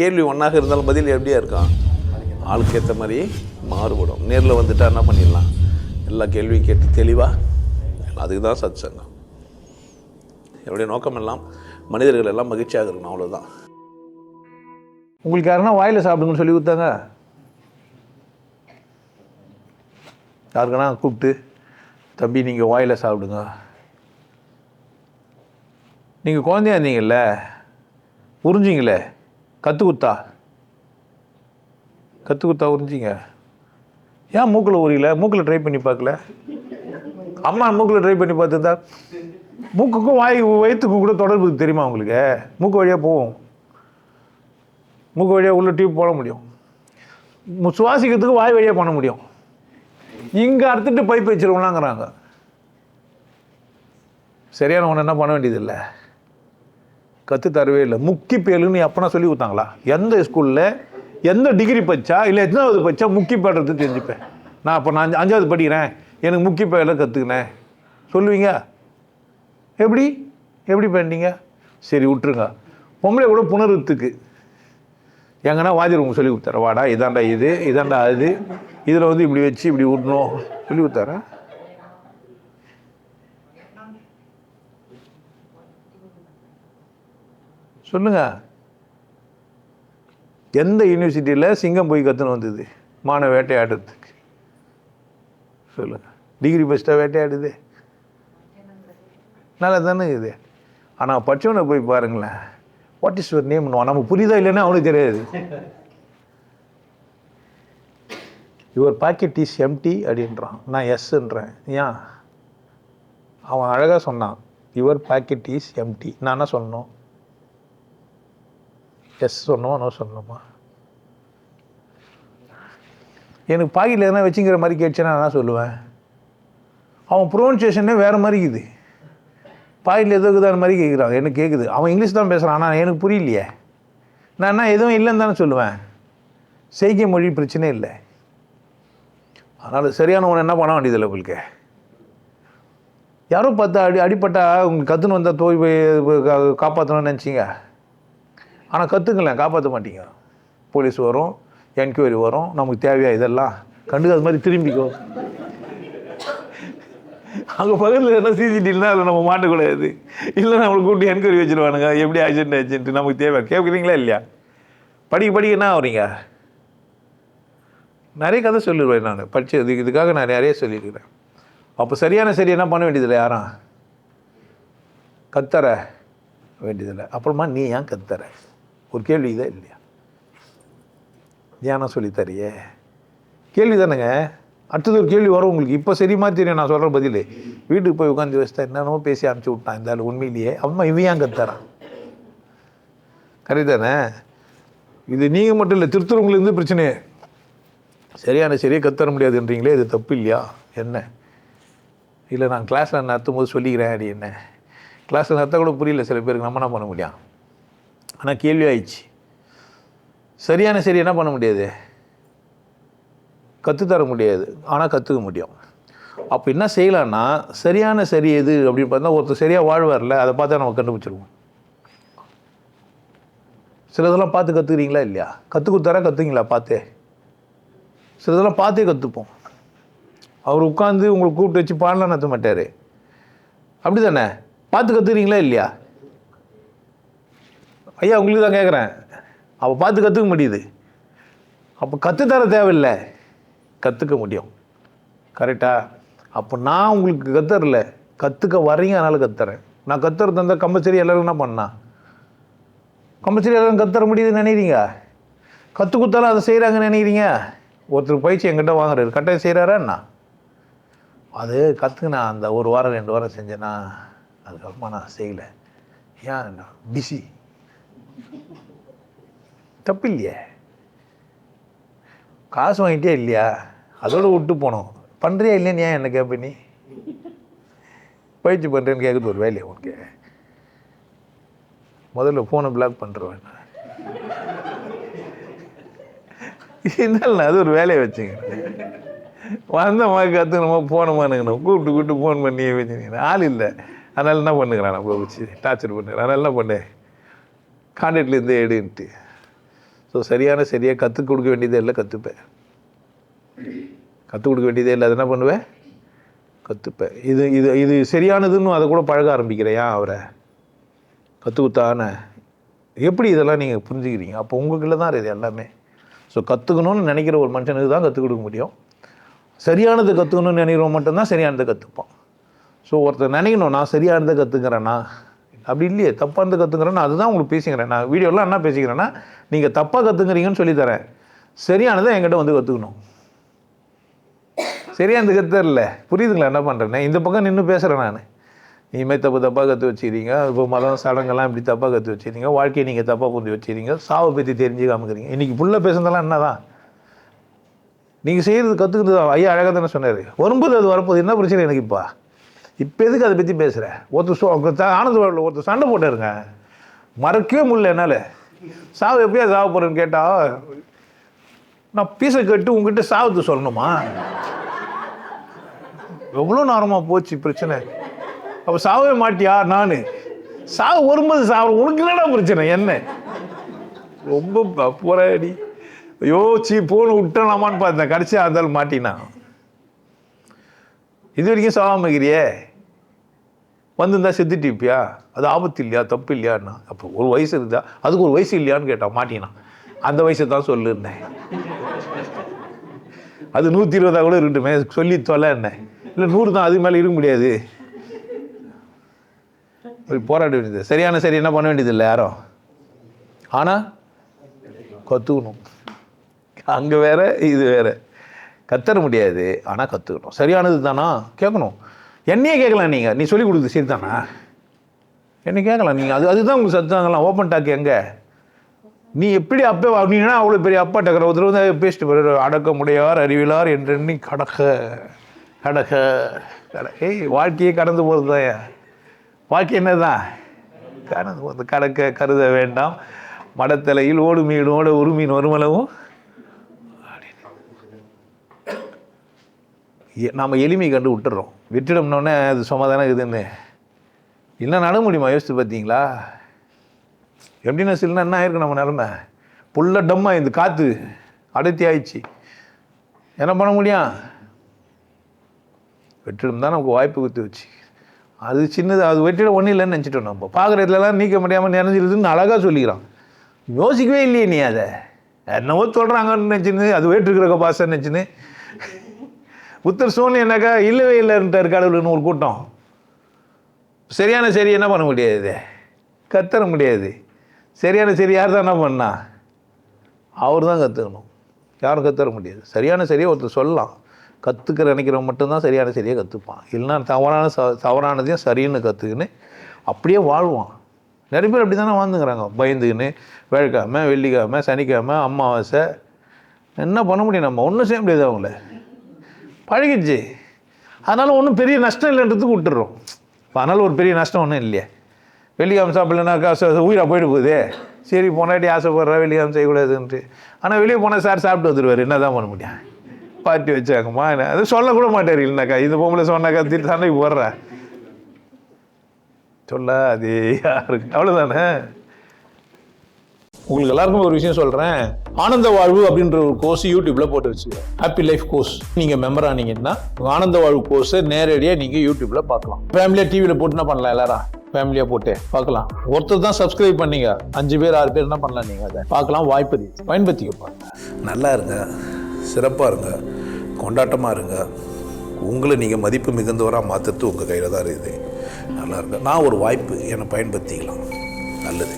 கேள்வி ஒன்றாக இருந்தாலும் பதில் எப்படியா இருக்கான், ஆளுக்கு ஏற்ற மாதிரி மாறுபடும். நேரில் வந்துட்டால் என்ன பண்ணிடலாம், எல்லா கேள்வியும் கேட்டு தெளிவாக. அதுக்கு தான் சத் சங்கம். என்னுடைய நோக்கம் எல்லாம் மனிதர்கள் எல்லாம் மகிழ்ச்சியாக இருக்கணும், அவ்வளோதான். உங்களுக்கு யாருன்னா வாயில் சாப்பிடுங்கன்னு சொல்லி கொடுத்தாங்க? யாருக்குன்னா கூப்பிட்டு தம்பி நீங்கள் வாயில் சாப்பிடுங்க. நீங்கள் குழந்தையா இருந்தீங்கல்ல, உறிஞ்சிங்களே, கற்று குத்தா உறிஞ்சிங்க. ஏன் மூக்கில் உரியல? மூக்கில் ட்ரை பண்ணி பார்க்கல? அம்மா மூக்கில் ட்ரை பண்ணி பார்த்துருந்தா மூக்குக்கும் வயிற்றுக்கும் கூட தொடர்பு தெரியுமா உங்களுக்கு? மூக்கு வழியாக போகும், மூக்கு வழியாக உள்ள டியூப் போட முடியும், சுவாசிக்கிறதுக்கு வாய் வழியாக பண்ண முடியும். இங்கே அறுத்துட்டு பைப் வச்சிருவோம்லாங்கிறாங்க. சரியான ஒன்று என்ன பண்ண வேண்டியதில்லை, கற்று தரவே இல்லை. முக்கி பேலுன்னு அப்போனா சொல்லி கொடுத்தாங்களா? எந்த ஸ்கூலில் எந்த டிகிரி படித்தா இல்லை எத்தனாவது படித்தா முக்கி பேடுறது தெரிஞ்சுப்பேன். நான் 5வது படிக்கிறேன், எனக்கு முக்கி பேல கற்றுக்கினேன் சொல்லுவீங்க? எப்படி பண்ணீங்க? சரி விட்டுருங்க. பொம்பளை கூட புணர்வுத்துக்கு எங்கன்னா வாதிர் உங்களுக்கு சொல்லி கொடுத்தார, வாடா இதாண்டா இது, இதாண்டா அது, இதில் வந்து இப்படி வச்சு இப்படி விடணும் சொல்லி கொடுத்தாரா? சொல்லுங்க. எந்த யூனிவர்சிட்டியில் சிங்கம் போய் கற்றுன்னு வந்தது மான வேட்டையாடுறதுக்கு? சொல்லுங்க. டிகிரி ஃபஸ்ட்டாக வேட்டையாடுது, நல்லா தானே இது. ஆனால் படித்தவனை போய் பாருங்களேன், வாட் இஸ் யுவர் நேம், நமக்கு புரியுதா இல்லைன்னா அவனுக்கு தெரியாது. யுவர் பாக்கெட் இஸ் எம்டி அப்படின்றான், நான் எஸ்ன்றேன். ஏன்? அவன் அழகாக சொன்னான், யுவர் பாக்கெட் இஸ் எம்டி. நான் என்ன சொல்லணும்? எஸ் சொன்னோமா நோ சொல்லணுமா? எனக்கு பாக்கெட்டில் எதனா வச்சுங்கிற மாதிரி கேட்டுச்சுன்னா நான் என்ன சொல்லுவேன்? அவன் ப்ரொனன்சியேஷனே வேறு மாதிரி இருக்குது. பாக்கெட்டில் எதோ இருக்குதான மாதிரி கேட்குறாங்க, எனக்கு கேட்குது. அவன் இங்கிலீஷ் தான் பேசுகிறான், ஆனால் எனக்கு புரியலையே. நான் என்ன எதுவும் இல்லைன்னு தானே சொல்லுவேன். செய்கை மொழி பிரச்சனை இல்லை. அதனால் சரியான ஒன்று என்ன பண்ண வேண்டியதில்லை. உங்களுக்கு யாரோ பார்த்து அடிப்பட்டா உங்களுக்கு கற்றுன்னு வந்தால் காப்பாற்றணும்னு நினச்சிங்க. ஆனால் கற்றுக்கலாம், காப்பாற்ற மாட்டீங்க. போலீஸ் வரும், என்கொயரி வரும், நமக்கு தேவையா இதெல்லாம் கண்டுக்காத மாதிரி திரும்பிக்கோ. அங்கே பக்கத்தில் எதனா சிசிடிவினா அதில் நம்ம மாட்டக்கூடாது, இல்லை நம்மளை கூப்பிட்டு என்கொயரி வச்சுருவானுங்க. எப்படி ஆக்சிடென்ட் நமக்கு தேவை கேட்குறீங்களா இல்லையா? படிக்க என்ன ஆகுறீங்க? நிறைய கதை சொல்லிடுவேன் நான், படித்தது இதுக்காக நான் நிறைய சொல்லியிருக்கிறேன். அப்போ சரி என்ன பண்ண வேண்டியதில்லை, யாரும் கத்தர வேண்டியதில்லை. அப்புறமா நீ ஏன் கத்தர ஒரு கேள்வி இதே இல்லையா? ஏன்னா சொல்லித்தரையே கேள்வி தானேங்க. அடுத்தது ஒரு கேள்வி வரும் உங்களுக்கு. இப்போ சரிமா தெரியும் நான் சொல்கிற பதில். வீட்டுக்கு போய் உட்காந்து வச்சுட்டா என்னென்னமோ பேசி அனுப்பிச்சி விட்டான் இந்த ஆள் உண்மையிலேயே. அம்மா இவன் ஏன் கத்துறான்? கரெக்ட் தானே? இது நீங்கள் மட்டும் இல்லை, திருத்துறவங்களுக்கு பிரச்சனை. சரியாக கத்தர முடியாதுன்றீங்களே, இது தப்பு இல்லையா? என்ன இல்லை, நான் கிளாஸில் நடத்தும் போது சொல்லிக்கிறேன். அப்படி என்ன கிளாஸில் நடத்த கூட புரியல சில பேருக்கு, நம்ம என்ன பண்ண முடியும்? ஆனால் கேள்வி ஆயிடுச்சு. சரியான என்ன பண்ண முடியாது, கற்றுத்தர முடியாது, ஆனால் கற்றுக்க முடியும். அப்போ என்ன செய்யலான்னா, சரியான எது அப்படின்னு பார்த்தா ஒருத்தர் சரியாக வாழ்வார்ல, அதை பார்த்தா நம்ம கண்டுபிடிச்சிருவோம். சிலதெல்லாம் பார்த்து கற்றுக்குறீங்களா இல்லையா? கற்றுக் கொடுத்தாரா கற்றுங்களா பார்த்தே? சிலதெல்லாம் பார்த்தே கற்றுப்போம். அவர் உட்காந்து உங்களுக்கு கூப்பிட்டு வச்சு பாடலாம் நடத்த மாட்டார், அப்படி தானே? பார்த்து கற்றுக்குறீங்களா இல்லையா? ஐயா உங்களுக்கு தான் கேட்குறேன். அப்போ பார்த்து கற்றுக்க முடியுது. அப்போ கற்றுத்தர தேவையில்லை, கற்றுக்க முடியும். கரெக்டாக? அப்போ நான் உங்களுக்கு கற்றுறல, கற்றுக்க வரீங்க, அதனால் கற்றுறேன். நான் கற்றுறது இருந்தால் கம்பல்சரி எல்லோரும் என்ன பண்ணா? கம்பல்சரி எல்லோரும் கற்றுற முடியுதுன்னு நினைக்கிறீங்க? கற்றுக் கொடுத்தாலும் அதை செய்கிறாங்கன்னு நினைக்கிறீங்க? ஒருத்தர் பயிற்சி என்கிட்ட வாங்குறாரு, கட்டாயம் செய்கிறாரா என்ன? அது கற்றுக்கினா அந்த 1 வாரம் 2 வாரம் செஞ்சேன்னா அதுக்கப்புறமா நான் செய்யலை. ஏன்? பிஸி. தப்பு இல்லையே, காசு வாங்கிட்டே இல்லையா, அதோடு விட்டு போனோம். பண்ணுறியா இல்லைன்னு ஏன் என்ன கேட்ப? நீ பயிற்சி பண்ணுறேன்னு கேட்குறது ஒரு வேலையை உனக்கு? முதல்ல ஃபோனை பிளாக் பண்ணுறேன். இருந்தாலும் அது ஒரு வேலையை வச்சுங்க. வந்தம்மா கற்றுக்கணுமா போனோமானுங்கணும், கூப்பிட்டு ஃபோன் பண்ணி வச்சுங்க. ஆள் இல்லை, அதனால் என்ன பண்ணுங்கிறான், நம்ம வச்சு டார்ச்சர் பண்ணுறான். அதனால் என்ன பண்ணு, கான்டாக்ட்லேருந்து எடுன்ட்டு ஸோ சரியாக கற்றுக் கொடுக்க வேண்டியதே இல்லை, கற்றுப்பேன். கற்றுக் கொடுக்க வேண்டியதே இல்லை, அது என்ன பண்ணுவேன், கற்றுப்பேன். இது இது இது சரியானதுன்னு அதை கூட பழக ஆரம்பிக்கிறேன். அவரை கற்றுக் கொடுத்தானே எப்படி இதெல்லாம் நீங்கள் புரிஞ்சுக்கிறீங்க? அப்போ உங்களுக்குள்ள தான் இது எல்லாமே. ஸோ கற்றுக்கணும்னு நினைக்கிற ஒரு மனுஷனுக்கு தான் கற்றுக் கொடுக்க முடியும். சரியானது கற்றுக்கணும்னு நினைக்கிறவன் மட்டும்தான் சரியானதை கற்றுப்பான். ஸோ ஒருத்தர் நினைக்கணும், நான் சரியானதை கற்றுக்கிறேன்னா, அப்படி இல்லையே, தப்பானதை கற்றுக்கிறேன்னா, அதுதான் உங்களுக்கு பேசிக்கிறேன். நான் வீடியோலாம் என்ன பேசிக்கிறேன்னா, நீங்கள் தப்பாக கற்றுக்கிறீங்கன்னு சொல்லித்தரேன், சரியானதை என்கிட்ட வந்து கற்றுக்கணும். சரியானது கற்றுல புரியுதுங்களா என்ன பண்ணுறேன்னு? இந்த பக்கம் நின்று பேசுகிறேன் நான். இனிமேல் தப்பாக கற்று வச்சுக்கிறீங்க, இப்போ மதம் சடங்கெல்லாம் இப்படி தப்பாக கற்று வச்சுக்கிறீங்க, வாழ்க்கையை நீங்கள் தப்பாக புரிஞ்சு வச்சுக்கிறீங்க, சாவை பற்றி தெரிஞ்சு காமிக்கிறீங்க. இன்றைக்கி ஃபுல்லாக பேசுனதெல்லாம் என்ன தான் நீங்கள் செய்கிறது கற்றுக்கிறது தான். ஐயா அழகாக தானே சொன்னார், வரும்போது அது வரப்போகுது, என்ன பிரச்சனை எனக்கு இப்போ எதுக்கு அதை பற்றி பேசுகிறேன்? ஆனந்த வாழ்வில் ஒருத்தர் சண்டை போட்டாருங்க, மறக்கவே முடியல என்னால். சாவு எப்படியா சாவ போகிறேன்னு கேட்டால், நான் பீஸை கட்டு உங்ககிட்ட சாவத்து சொல்லணுமா? எவ்வளோ நேரமாக போச்சு பிரச்சனை. அப்போ சாவே மாட்டியா? நான் சாவு வரும்போது சாவு, உனக்கு என்னடா பிரச்சனை? என்ன ரொம்ப போராடி யோசிச்சு போன்னு விட்டலாமான்னு பார்த்தேன். கடைசி ஆந்தாலும் மாட்டினா. இது வரைக்கும் சாவாம இருக்கிறியே, வந்துருந்தா செத்துட்டிப்பியா? அது ஆபத்து இல்லையா, தப்பு இல்லையான்னா? அப்போ ஒரு வயசு இருந்தா அதுக்கு ஒரு வயசு இல்லையான்னு கேட்டான், மாட்டினான். அந்த வயசை தான் சொல்லுன்னேன். அது 120 கூட இருக்கட்டுமே, சொல்லி தொலை என்ன இல்லை 100 தான், அதுக்கு மேலே இருக்க முடியாது. போராட வேண்டியது சரியான சரி என்ன பண்ண வேண்டியது இல்லை யாரும். ஆனால் கற்றுக்கணும். அங்கே வேற இது வேற, கத்தர முடியாது, ஆனால் கற்றுக்கணும். சரியானது தானா கேட்கணும். என்னையே கேட்கலாம், நீங்கள் நீ சொல்லிக் கொடுக்குறது சரி தானா என்ன கேட்கலாம் நீங்கள். அதுதான் உங்களுக்கு சத்தாங்கலாம். ஓப்பன் டாக் எங்கே? நீ எப்படி அப்போ நீனா அவ்வளோ பெரிய அப்பா டக்கரை ஒருத்தர் வந்து பேசிட்டு போகிற, அடக்க முடியார் அறிவிலார் என்றெண்ணி கடக்க கடக்க ஏய் வாழ்க்கையே கடந்து போகிறது தான். வாழ்க்கை என்ன தான் கடந்து போகிறது. கடக்க கருத வேண்டாம் மடத்தலையில் ஓடு மீனோட உருமீன் வருமளவும். நாம் எளிமை கண்டு விட்டுறோம், விட்டுடோம்னோடனே அது சும்மா தானே இருக்குதுன்னு. இல்லை நட முடியுமா? யோசித்து பார்த்தீங்களா? எப்படின்னா சில்னா என்ன ஆயிருக்கு நம்ம நிலமை? புல்ல டம்மா இந்த காற்று அடர்த்தி ஆயிடுச்சு, என்ன பண்ண முடியும்? வெற்றிடம் தான் நமக்கு வாய்ப்பு கொடுத்து வச்சு. அது சின்னது, அது வெற்றிட ஒன்றும் இல்லைன்னு நினச்சிட்டோம். நம்ம பார்க்குறதுலாம் நீக்க முடியாமல் நிறைஞ்சிருதுன்னு அழகாக சொல்லிக்கிறான். யோசிக்கவே இல்லையே நீ. அதை என்னவோ சொல்கிறாங்கன்னு நினச்சின்னு, அது வேற்றுக்கிற பாசன்னு நினச்சின்னு புத்தர் சோனியனாக்கா இல்லவே இல்லைன்ட்டார் கடவுள்னு ஒரு கூட்டம். சரியான சரி என்ன பண்ண முடியாது, கத்தர முடியாது. சரியான சரி யார் தான் என்ன பண்ணா? அவர் தான் கற்றுக்கணும், யாரும் கத்தர முடியாது. சரியான சரியை ஒருத்தர் சொல்லலாம், கற்றுக்கிற நினைக்கிறவங்க மட்டும்தான் சரியான சரியாக கற்றுப்பான். இல்லைன்னா தவறானதையும் சரின்னு கற்றுக்குன்னு அப்படியே வாழ்வான். நிறைய பேர் அப்படி தானே வாழ்ந்துங்கிறாங்க, பயந்துக்கின்னு. வெள்ளிக்கிழமை வெள்ளிக்கிழமை சனிக்கிழமை அமாவாசை என்ன பண்ண முடியும்? நம்ம ஒன்றும் செய்ய முடியாது, அவங்கள பழகிடுச்சு. அதனால் ஒன்றும் பெரிய நஷ்டம் இல்லைன்றதுக்கு விட்டுடுறோம். அதனால் ஒரு பெரிய நஷ்டம் ஒன்றும் இல்லையே. வெள்ளிக்கிழமை சாப்பிட்லனாக்கா உயிராக போயிட்டு போகுது. சரி பொண்டாட்டி ஆசைப்படுறா வெள்ளிக்கிழமை செய்யக்கூடாதுன்ட்டு. ஆனால் வெளியே போனால் சார் சாப்பிட்டு வந்துடுவார், என்ன தான் பண்ண முடியும்? பார்ட்டி வச்சாங்கம்மா என்ன அது சொல்லக்கூட மாட்டார். இல்லைனாக்கா இந்த பொம்பளை சொன்னாக்கா திரு சண்டைக்கு போடுற சொல்ல அது யாருக்கு? அவ்வளோதானே. உங்களுக்கு எல்லாருக்கும் ஒரு விஷயம் சொல்கிறேன். ஆனந்த வாழ்வு அப்படின்ற ஒரு கோர்ஸ் யூடியூப்பில் போட்டு வச்சுருக்கேன், ஹாப்பி லைஃப் கோர்ஸ். நீங்கள் மெம்பர் ஆனீங்கன்னா ஆனந்த வாழ்வு கோர்ஸை நேரடியாக நீங்கள் யூடியூப்பில் பார்க்கலாம். ஃபேமிலியாக டிவியில் போட்டுனா பண்ணலாம், எல்லாரும் ஃபேமிலியாக போட்டு பார்க்கலாம். ஒருத்தர் தான் சப்ஸ்கிரைப் பண்ணீங்க, 5 பேர் 6 பேர் என்ன பண்ணலாம், நீங்கள் அதை பார்க்கலாம். வாய்ப்பு பயன்படுத்திக்க. நல்லா இருங்க, சிறப்பாக இருங்க, கொண்டாட்டமாக இருங்க. உங்களை நீங்கள் மதிப்பு மிகுந்தவராக மாற்றுறது உங்கள் கையில் தான் இருக்குது. நல்லா இருங்க. நான் ஒரு வாய்ப்பு என்னை பயன்படுத்திக்கலாம். நல்லது.